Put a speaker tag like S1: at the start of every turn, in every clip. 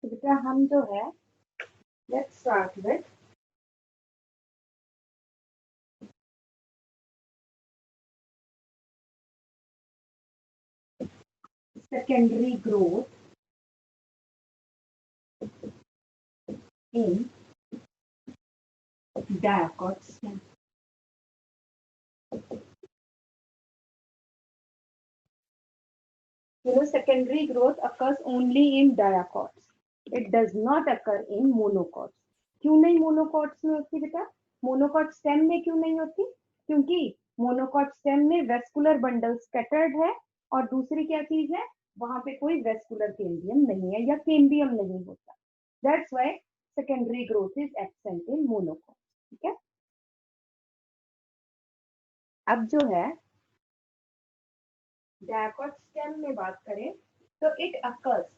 S1: तो बेटा हम जो है let's start with secondary growth in dicot stem. Secondary growth occurs only in diacots. It does not occur in monocots. क्यों नहीं मोनोकॉट्स में होती बेटा? मोनोकॉट स्टेम में क्यों नहीं होती? क्योंकि मोनोकॉट स्टेम में वेस्कुलर बंडल स्कैटर्ड है और दूसरी क्या चीज है, वहां पे कोई वेस्कुलर केम्बियम नहीं है या केम्बियम नहीं होता. That's why secondary growth is absent in monocot. ठीक है. अब जो है डायकॉट स्टेम में बात करें तो it occurs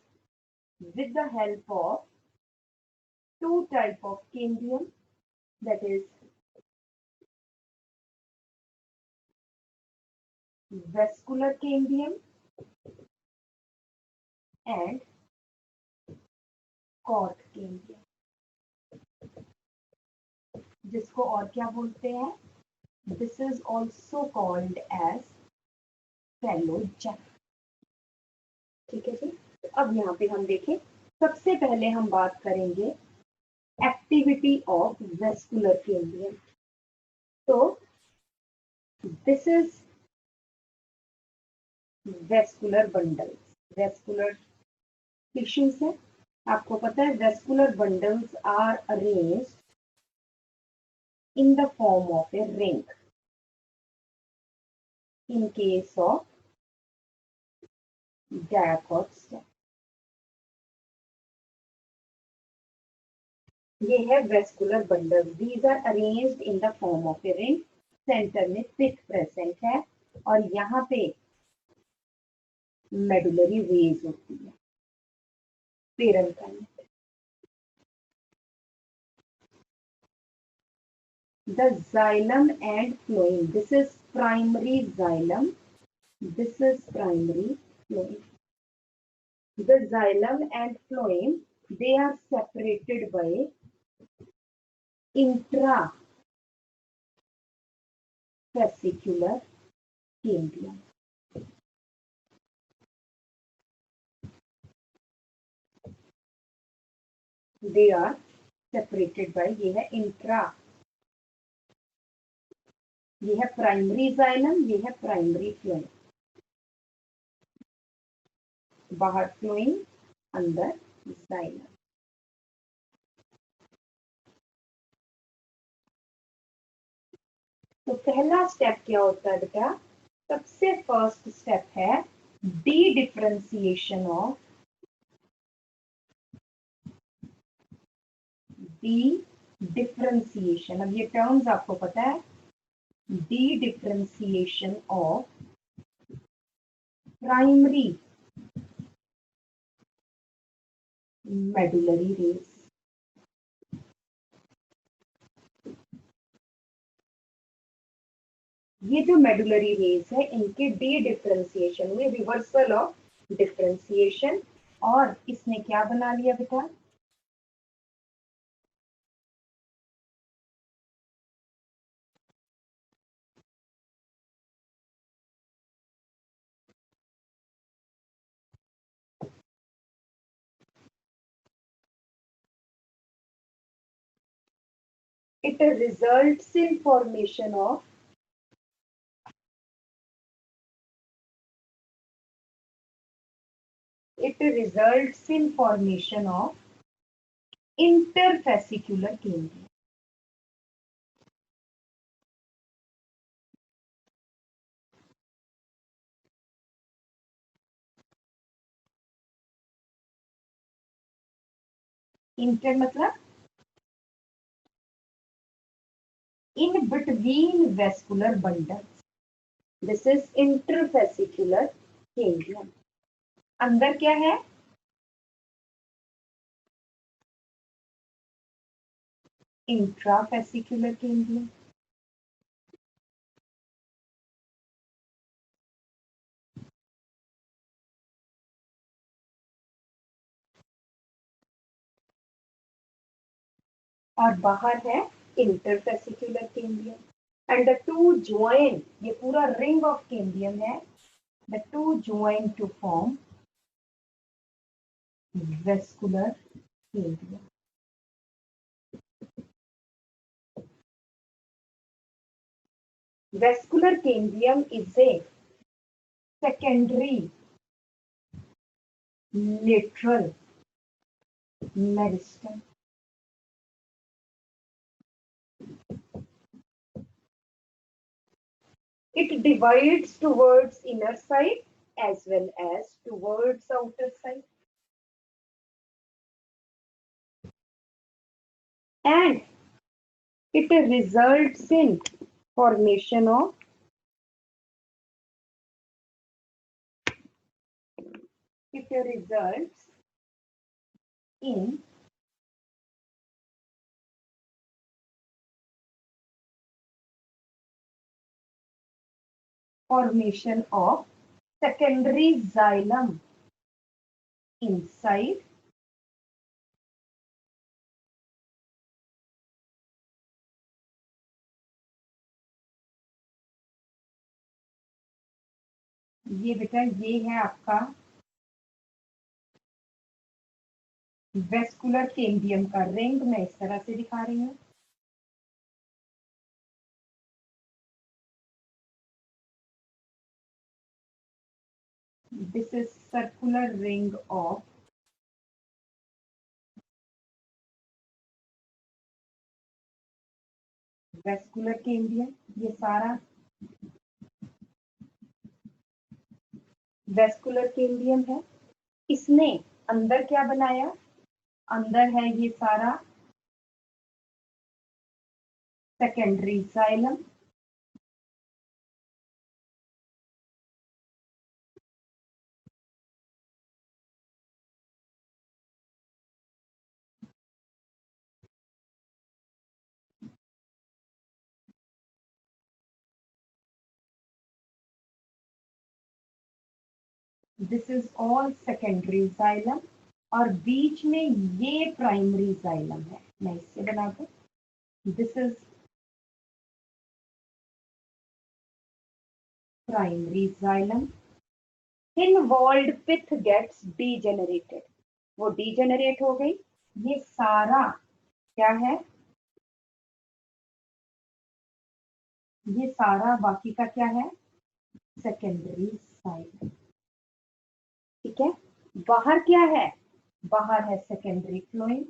S1: with the help of two type of cambium, that is vascular cambium and cork cambium, जिसको और क्या बोलते हैं? This is also called as phellogen. ठीक है जी. अब यहाँ पे हम देखें, सबसे पहले हम बात करेंगे एक्टिविटी ऑफ वेस्कुलर केम्बियम. तो this is vascular bundles, vascular tissues है. आपको पता है vascular bundles are arranged in the form of a ring. In case of dicot stem, ये है vascular bundle. These are arranged in the form of a ring. Centre में पिथ present है और यहाँ पे मेडुलरी वेज होती है, पेरेन्काइम. The xylem and phloem. This is primary xylem. This is primary phloem. The xylem and phloem, they are separated by intrafascicular cambium. They are separated by, ये है intra, ये है प्राइमरी जाइलम, ये है primary phloem. बाहर phloem, अंदर xylem. तो पहला स्टेप क्या होता है बेटा? सबसे फर्स्ट स्टेप है D differentiation of, D differentiation. अब ये टर्म्स आपको पता है. D differentiation of primary medullary race. ये जो मेडुलरी रेस है इनके डी डिफरेंशिएशन में रिवर्सल ऑफ डिफरेंशिएशन, और इसने क्या बना लिया बेटा? It results in formation of interfascicular cambium. Inter मतलब in between vascular bundles. This is interfascicular cambium. अंदर क्या है? Intrafascicular cambium. और बाहर है interfascicular cambium and the two join, ये पूरा रिंग ऑफ कैम्बियम है, the two join to form vascular cambium. Vascular cambium is a secondary lateral meristem. It divides towards inner side as well as towards outer side. And it results in formation of in formation of secondary xylem inside ये बेटा ये है आपका vascular cambium का ring, मैं इस तरह से दिखा रही हूँ. This is circular ring of vascular cambium. ये सारा वेस्कुलर कैम्बियम है. इसने अंदर क्या बनाया, अंदर है ये सारा secondary xylem. This is all secondary xylem और बीच में ये प्राइमरी जाइलम है. मैं इससे बना दूं. This is primary xylem. Involved pith gets degenerated, वो डीजेनरेट हो गई. ये सारा क्या है, ये सारा बाकी का क्या है, सेकेंडरी जाइलम. ठीक है. बाहर क्या है, बाहर है सेकेंडरी फ्लोएम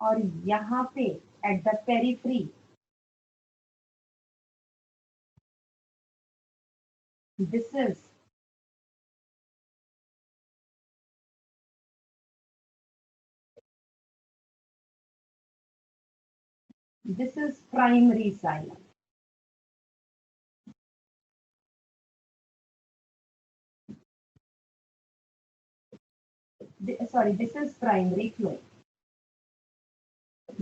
S1: और यहाँ पे at the periphery this is primary xylem. Sorry, this is primary flowing.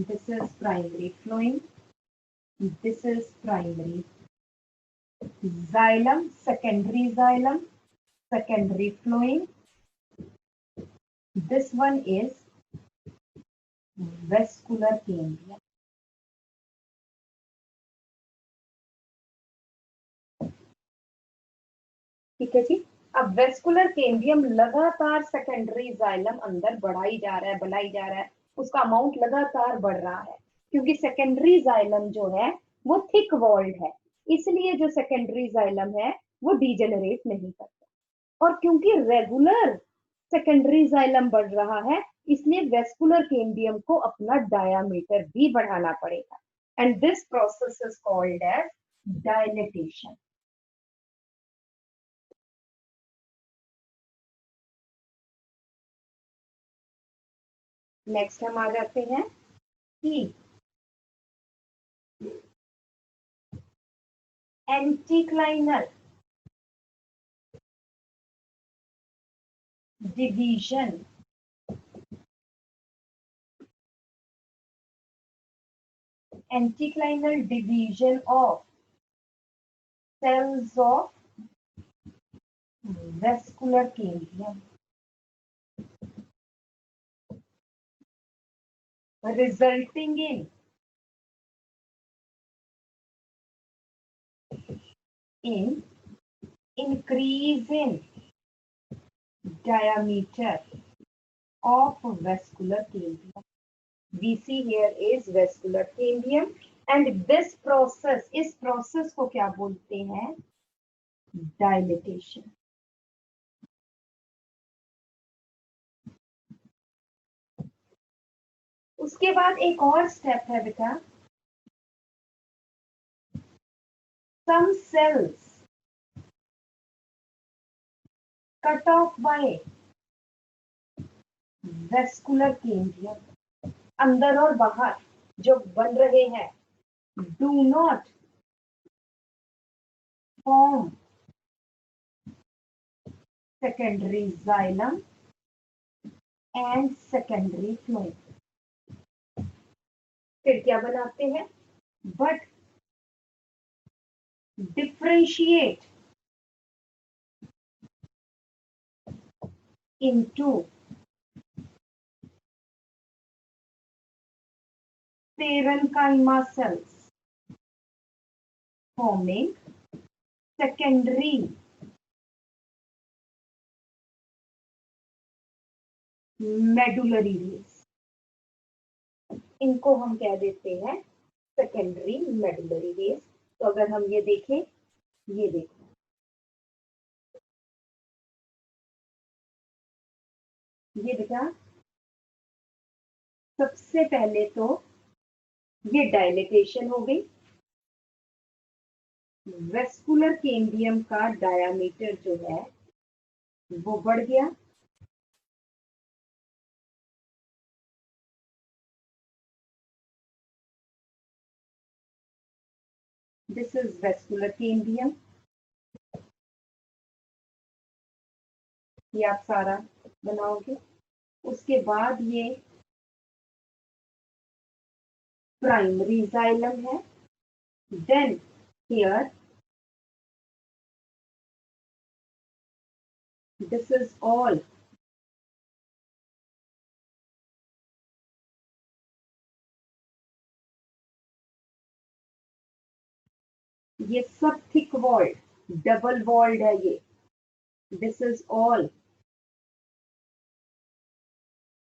S1: This is primary flowing. This is primary xylem, secondary flowing. This one is vascular cambium. ठीक है जी. अब वेस्कुलर कैम्बियम लगातार secondary xylem अंदर बढ़ाई जा रहा है, बढ़ाई जा रहा है, उसका अमाउंट लगातार बढ़ रहा है क्योंकि सेकेंडरी जाइलम जो है वो थिक वॉल्ड है. इसलिए जो सेकेंडरी जाइलम है वो डीजेनरेट नहीं करता. और क्योंकि रेगुलर सेकेंडरी जाइलम बढ़ रहा है इसलिए वेस्कुलर कैम्बियम को अपना डायामीटर भी बढ़ाना पड़ेगा. And this process is called as dilatation. Next हम आ जाते हैं कि anticlinal division of cells of vascular cambium. resulting in increase in diameter of vascular cambium. We see here is vascular cambium and this process, इस process को क्या बोलते हैं? Dilatation. उसके बाद एक और स्टेप है बेटा, some cells cut off by vascular cambium, अंदर और बाहर जो बन रहे हैं, do not form secondary xylem and secondary phloem. फिर क्या बनाते हैं? But differentiate into parenchyma cells forming secondary medullary rays. इनको हम कह देते हैं सेकेंडरी मेडुलरी रेस. तो अगर हम ये देखें, ये देखो, ये बेटा सबसे पहले तो ये डायलेटेशन हो गई, वेस्कुलर केम्बियम का डायामीटर जो है वो बढ़ गया, दिस इज वेस्कुलर केम्बियम. ये आप सारा बनाओगे. उसके बाद ये प्राइमरी जाइलम है. Then here this is all ये सब थिक वॉल्ड, डबल वॉल्ड है ये. This is all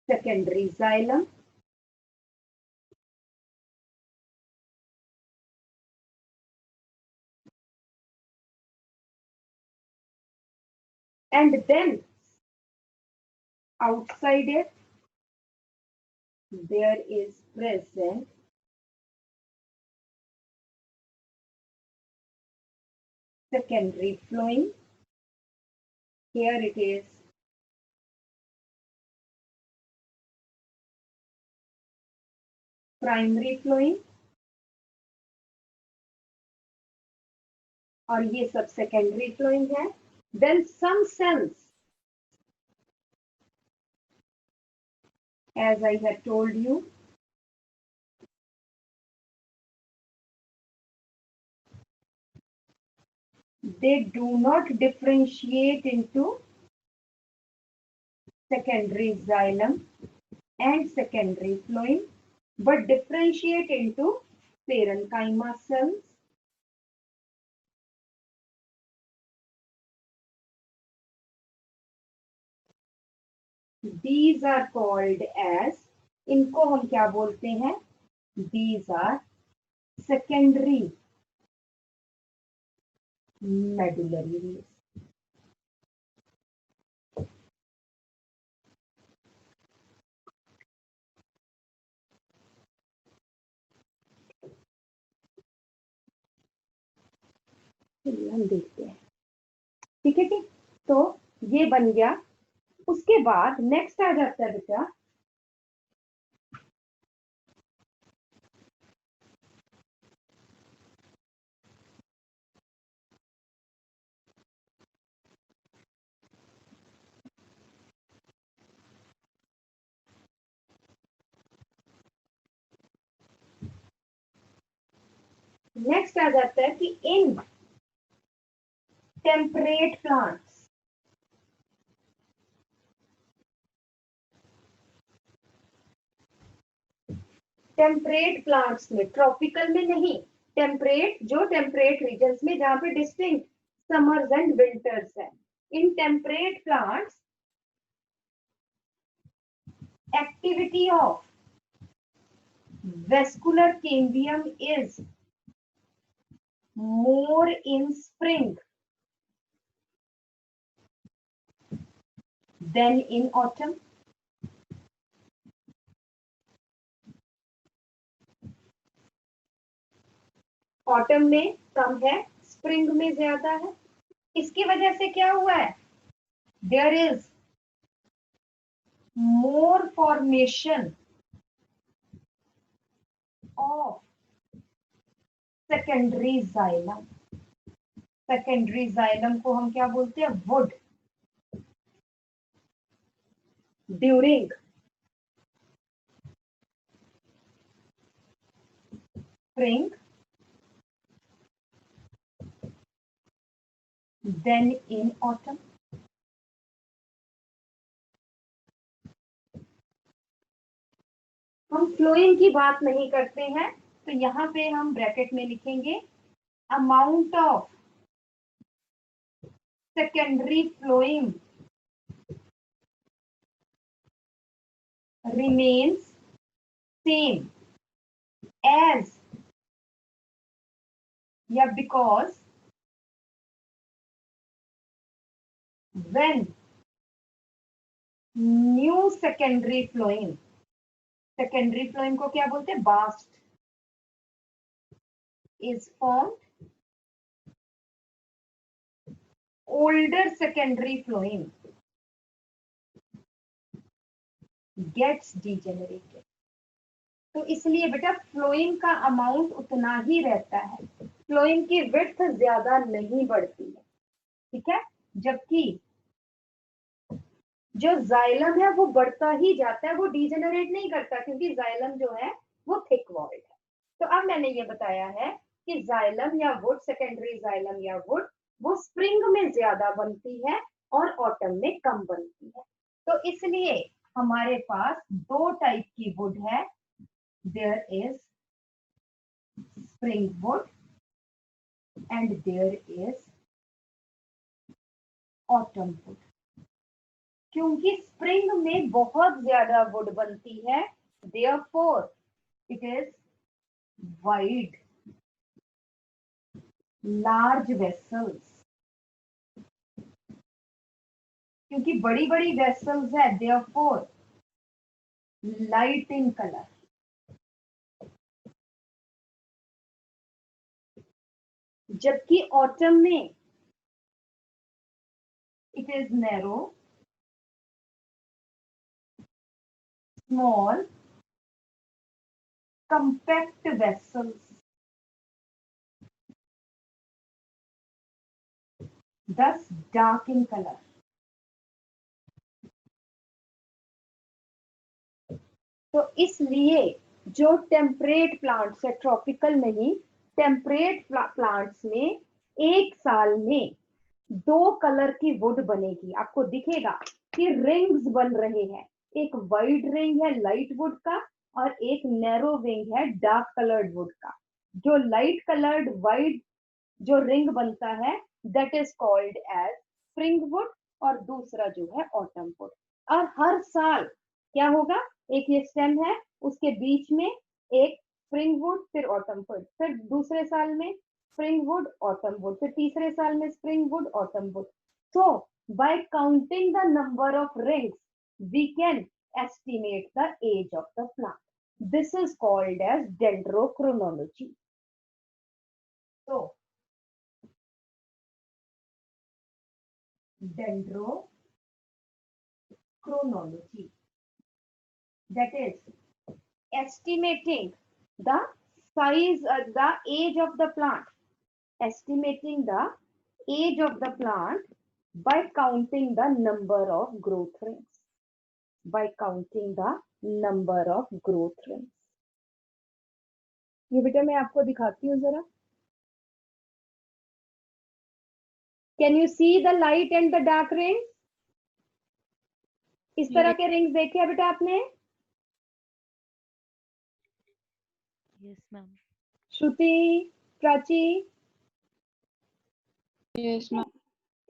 S1: secondary xylem. And then outside it there is present secondary flowing. Here it is primary flowing और ये सब secondary flowing है. Then some cells, as I had told you, they do not differentiate into secondary xylem and secondary flowing, but differentiate into parenchyma cells. These are called as, इनको हम क्या बोलते हैं? These are secondary medullary rays. हम देखते हैं. ठीक है जी. तो ये बन गया. उसके बाद नेक्स्ट आ जाता है बेटा कि in temperate plants temperate plants में, ट्रॉपिकल में नहीं, टेम्परेट जो टेम्परेट रीजन्स में जहां पे डिस्टिंक्ट समर्स एंड विंटर्स है, in temperate plants activity of vascular cambium is more in spring than in autumn. Autumn में कम है, स्प्रिंग में ज्यादा है। इसकी वजह से क्या हुआ है? There is more formation of secondary xylem. Secondary xylem को हम क्या बोलते हैं? Wood. During spring then in autumn. हम फ्लोइंग की बात नहीं करते हैं, तो यहां पे हम ब्रैकेट में लिखेंगे amount of secondary phloem remains same as या because when new secondary flowing, secondary flowing को क्या बोलते हैं? bast is formed, older secondary flowing gets degenerated। तो इसलिए बेटा फ्लोइंग का अमाउंट उतना ही रहता है, फ्लोइंग की विड्थ ज्यादा नहीं बढ़ती है, ठीक है, जबकि जो जाइलम है वो बढ़ता ही जाता है, वो डीजेनरेट नहीं करता, क्योंकि जाइलम जो है वो थिक वॉल्ड है। तो अब मैंने ये बताया है कि जाइलम या वुड, सेकेंडरी जाइलम या वुड, वो स्प्रिंग में ज्यादा बनती है और ऑटम में कम बनती है। तो इसलिए हमारे पास दो टाइप की वुड है, there is spring wood and there is autumn wood. क्योंकि स्प्रिंग में बहुत ज्यादा वुड बनती है, therefore it is wide large vessels. क्योंकि बड़ी बड़ी वेसल्स है, देयरफॉर लाइट इन कलर। जबकि ऑटम में it is narrow, small, compact vessels, thus dark in color। तो इसलिए जो टेम्परेट प्लांट्स है, ट्रॉपिकल नहीं, टेम्परेट प्लांट्स में एक साल में दो कलर की वुड बनेगी। आपको दिखेगा कि रिंग्स बन रहे हैं, एक वाइड रिंग है लाइट वुड का और एक नैरो रिंग है डार्क कलर्ड वुड का। जो लाइट कलर्ड वाइड जो रिंग बनता है that is called as spring wood, और दूसरा जो है ऑटम वुड। और हर साल क्या होगा? एक ये स्टेम है, उसके बीच में एक स्प्रिंग वुड, फिर ऑटम वुड, फिर दूसरे साल में स्प्रिंग वुड, ऑटम वुड, फिर तीसरे साल में spring would, autumn would. So by counting the number of rings we can estimate the age of the plant. This is called as dendrochronology. So dendrochronology, that is estimating the size, the age of the plant, estimating the age of the plant by counting the number of growth rings, by counting the number of growth rings। ये बेटा मैं आपको दिखाती हूँ जरा। Can you see the light and the dark rings? इस तरह के रिंग्स देखे बेटा आपने?
S2: Yes, ma'am.
S1: श्रुति, प्राची,
S3: यस मैम।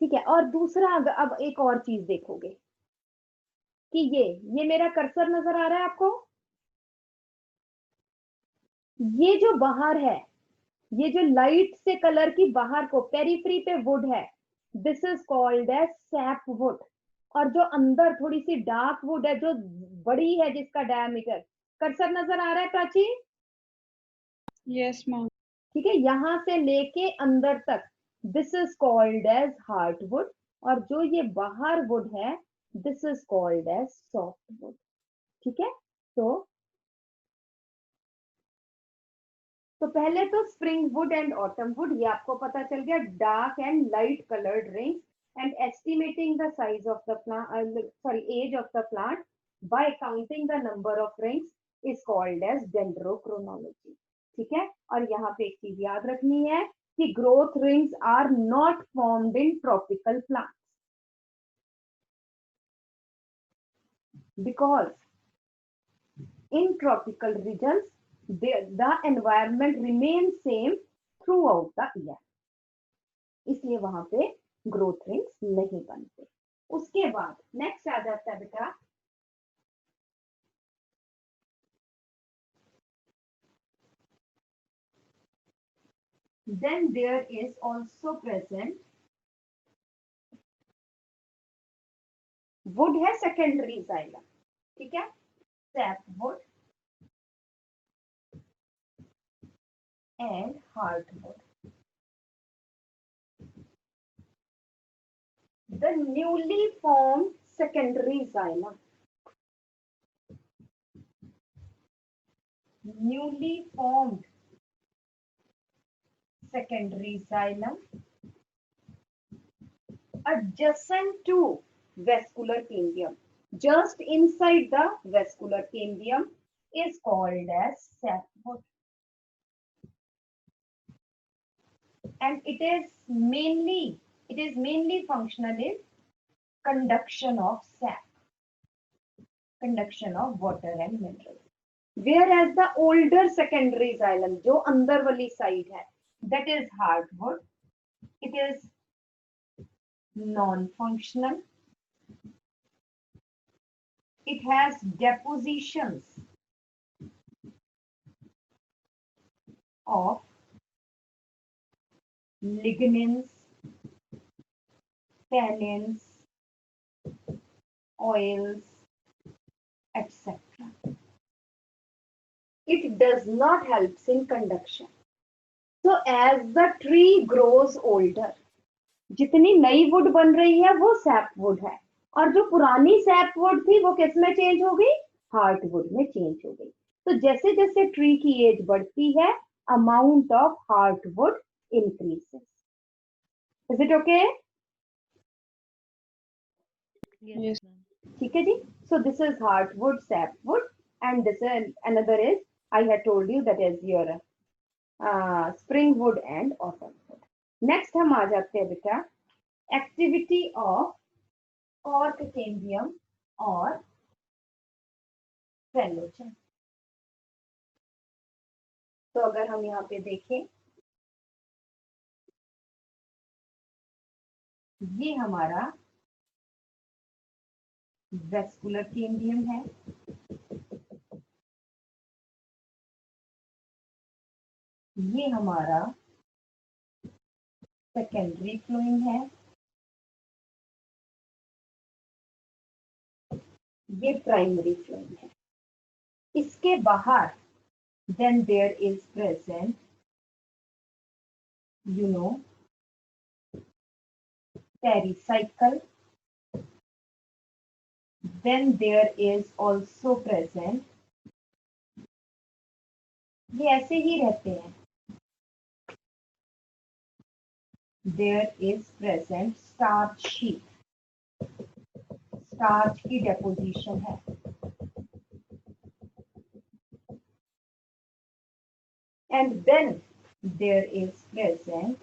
S1: ठीक है। और दूसरा अब एक और चीज देखोगे कि ये मेरा कर्सर नजर आ रहा है आपको, ये जो बाहर है, ये जो लाइट से कलर की बाहर को पेरिफेरी पे वुड है, this is called as sap wood. और जो अंदर थोड़ी सी डार्क वुड है, जो बड़ी है, जिसका डायमीटर, कर्सर नजर आ रहा है प्राची?
S3: Yes ma'am.
S1: ठीक है, यहां से लेके अंदर तक, this is called as hardwood. और जो ये बाहर वुड है, this is called as soft wood. ठीक है, तो पहले तो spring wood and autumn wood ये आपको पता चल गया, dark and light coloured rings, and estimating the size of the plant, age of the plant by counting the number of rings is called as dendrochronology. ठीक है, और यहाँ पे एक चीज याद रखनी है कि growth rings are not formed in tropical plants, because in tropical regions the environment remains same throughout the year, इसलिए वहां पे ग्रोथ रिंग्स नहीं बनते। उसके बाद नेक्स्ट आ जाता है बेटा then there is also present would है सेकेंडरी जाइलम। ठीक है, SAP would and hardwood. The newly formed secondary xylem, newly formed secondary xylem adjacent to vascular cambium, just inside the vascular cambium, is called as sapwood, and it is mainly functional in conduction of sap, conduction of water and minerals. Whereas the older secondary xylem जो अंदर वाली side है, that is hardwood, it is non-functional, it has depositions of lignins, tannins, oils, etc. It does not help in conduction. So as the tree grows older, जितनी नई would बन रही है वो सैप वुड है, और जो पुरानी सैप वुड थी वो किस में चेंज हो गई? हार्डवुड में चेंज हो गई। तो जैसे जैसे ट्री की एज बढ़ती है, amount of hardwood increases. Is it okay?
S2: Yes, ma'am.
S1: ठीक है जी। So this is hardwood, sapwood, and this another is I had told you that is your spring wood and autumn wood. Next हम आ जाते हैं बेटा activity of cork cambium और phellogen. तो अगर हम यहाँ पे देखें, ये हमारा वेस्कुलर कैम्बियम है, ये हमारा सेकेंडरी फ्लोएम है, ये प्राइमरी फ्लोएम है। इसके बाहर then there is present, you know, pericycle, then there is also present, ये ऐसे ही रहते हैं, there is present starch sheet, starch की डेपोजिशन है, and then there is present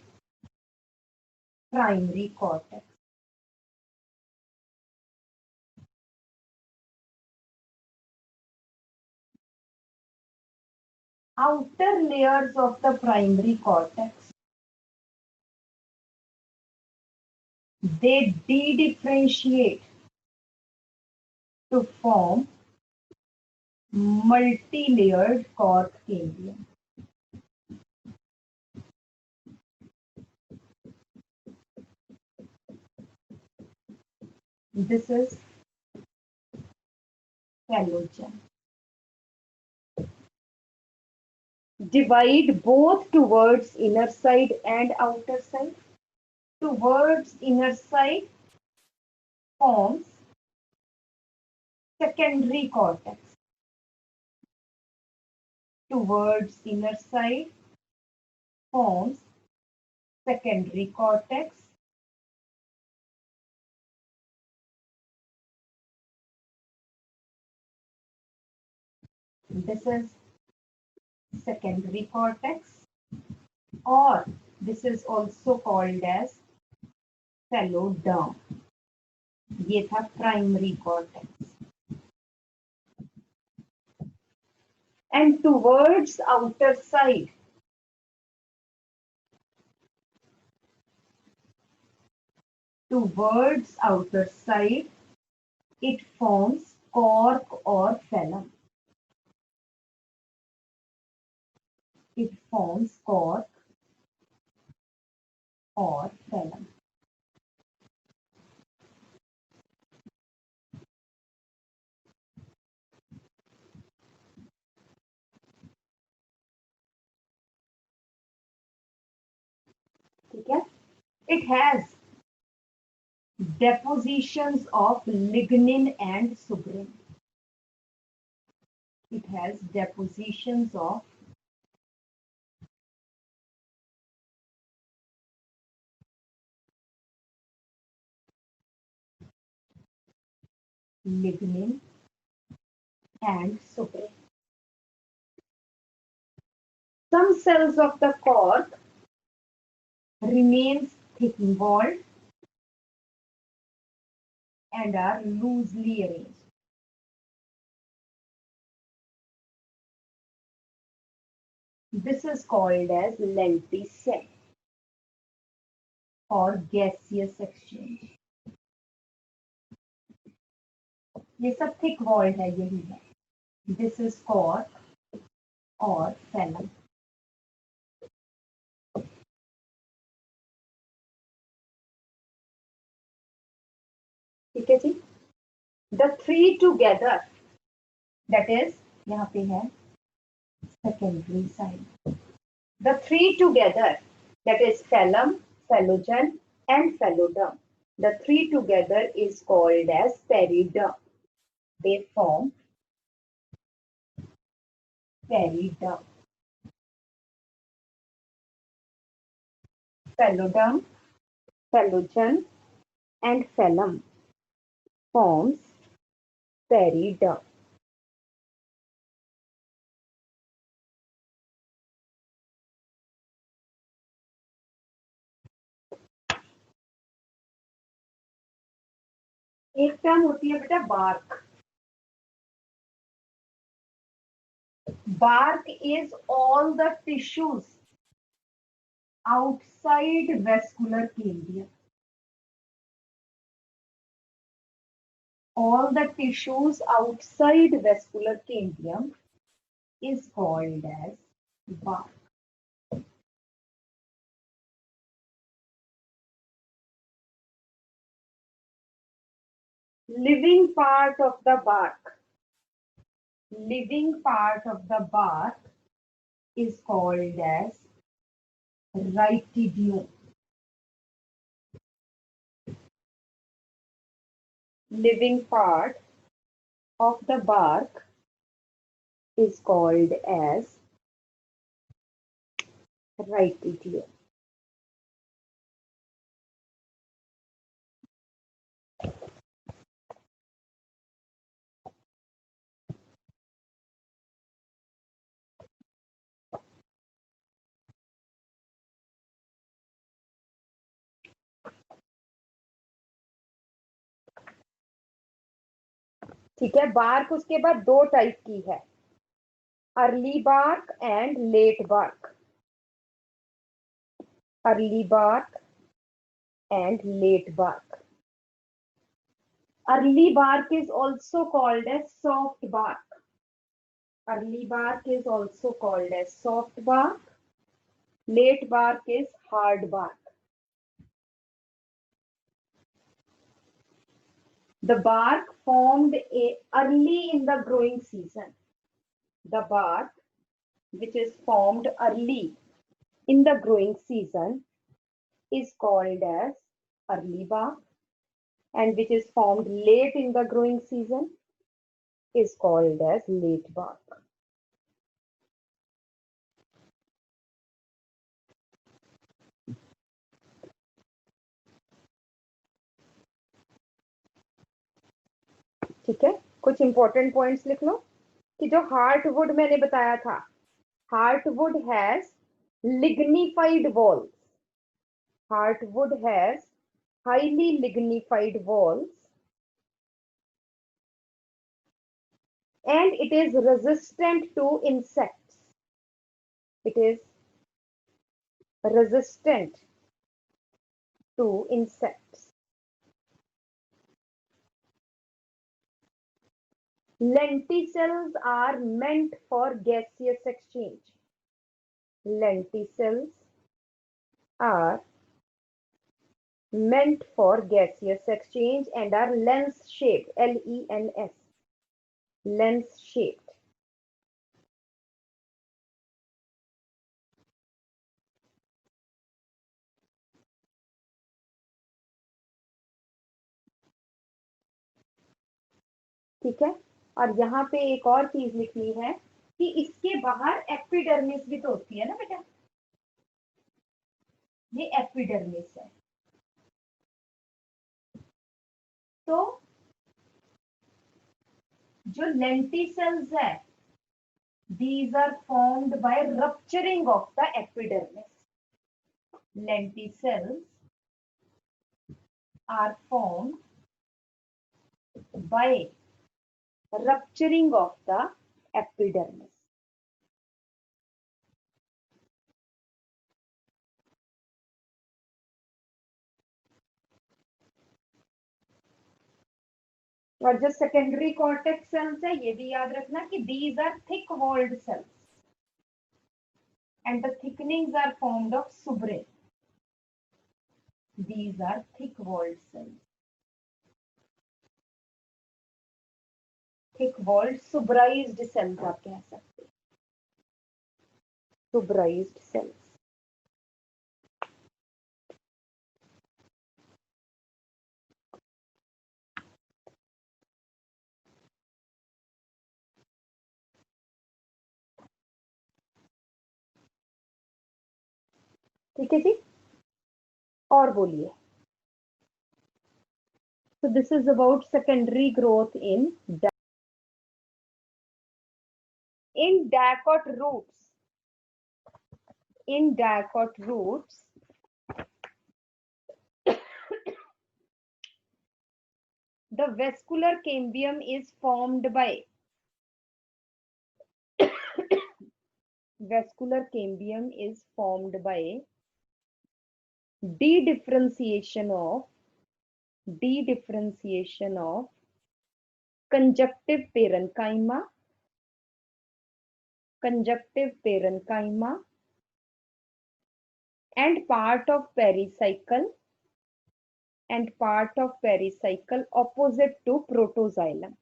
S1: primary cortex. outer layers of the primary cortex, they de-differentiate to form multi-layered cork cambium. This is phallogen. Divide both towards inner side and outer side. Towards inner side forms secondary cortex. Towards inner side forms secondary cortex. This is secondary cortex, or this is also called as phalloderm. ये था primary cortex. And towards outer side it forms cork or phallum. It forms cork or phallum. ठीक है? It has depositions of lignin and suberin. It has depositions of lignin and suberin. Some cells of the cork remains thick-walled and are loosely arranged. This is called as lenticel or gaseous exchange. ये सब thick walled है, यही है. This is cork or phallum. ठीक है जी. The three together, that is यहाँ पे है secondary side. The three together, that is phallum, phallogen and phalloderm. The three together is called as periderm. They form periderm. Phalloderm, phallogen and phallum forms periderm. एक term होती है बेटा bark. Bark is all the tissues outside vascular cambium. All the tissues outside vascular cambium is called as bark. Living part of the bark. Living part of the bark is called as rhytidium. Living part of the bark is called as rhytidium. ठीक है. Bark उसके बाद दो type की है. early bark and late bark. Early bark and late bark. Early bark is also called as soft bark. Early bark is also called as soft bark. Late bark is hard bark. The bark formed early in the growing season. The bark which is formed early in the growing season is called as early bark, and which is formed late in the growing season is called as late bark. ठीक है, कुछ important points लिख लो कि जो heartwood मैंने बताया था, heartwood has lignified walls. Heartwood has highly lignified walls and it is resistant to insects. It is resistant to insects. Lenticels are meant for gaseous exchange. Lenticels are meant for gaseous exchange and are lens shaped, L-E-N-S, lens shaped. ठीक है, और यहाँ पे एक और चीज लिखनी है कि इसके बाहर एपिडर्मिस भी तो होती है ना बेटा, ये एपिडर्मिस है। तो जो लेंटिसेल्स है, these are formed by rupturing of the epidermis. Lenticels are formed by rupturing of the epidermis. और जो सेकेंडरी कॉर्टेक्स सेल्स है, ये भी याद रखना कि these are thick walled cells and the thickenings are formed of subrae. These are thick walled cells. Thick walled subrized cells आप कह सकते हैं, subrized cells. ठीक है जी, और बोलिए। So this is about secondary growth in dicot roots. In dicot roots, the vascular cambium is formed by vascular cambium is formed by dedifferentiation of conjunctive parenchyma and part of pericycle opposite to protoxylem.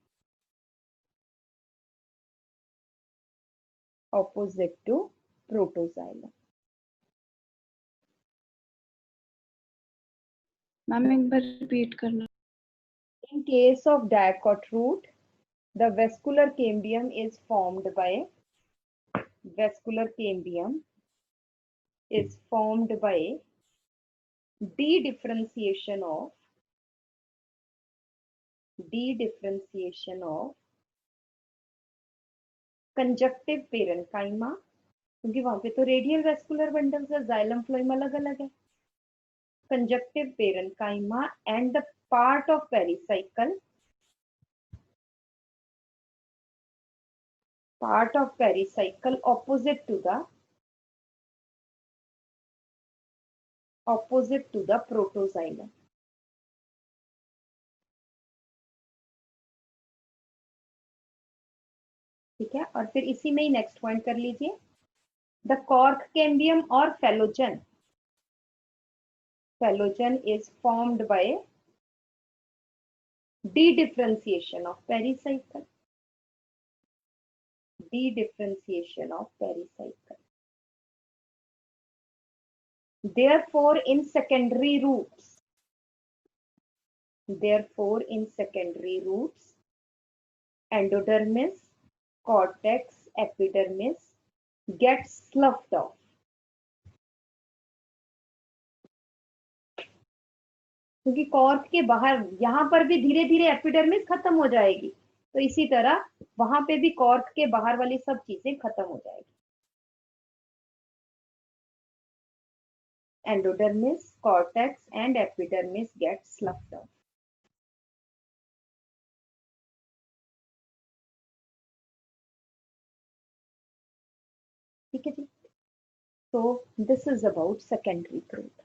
S1: Opposite to protoxylem.
S3: Ma'am एक बार repeat करना।
S1: In case of dicot root, the vascular cambium is formed by dedifferentiation of conjunctive parenchyma, क्योंकि वहां पे तो radial vascular bundles है, xylem phloem अलग अलग है। Conjunctive parenchyma and the part of pericycle part of pericycle opposite to the protoxylem. ठीक है, और फिर इसी में ही नेक्स्ट पॉइंट कर लीजिए, द कॉर्क कैम्बियम और phellogen is formed by de-differentiation of pericycle. Therefore, in secondary roots, endodermis, cortex, epidermis gets sloughed off. क्योंकि कॉर्क के बाहर यहाँ पर भी धीरे धीरे एपिडर्मिस खत्म हो जाएगी, तो इसी तरह वहां पे भी कॉर्क के बाहर वाली सब चीजें खत्म हो जाएगी. Endodermis, cortex and epidermis get sloughed off. ठीक है जी. So this is about secondary growth.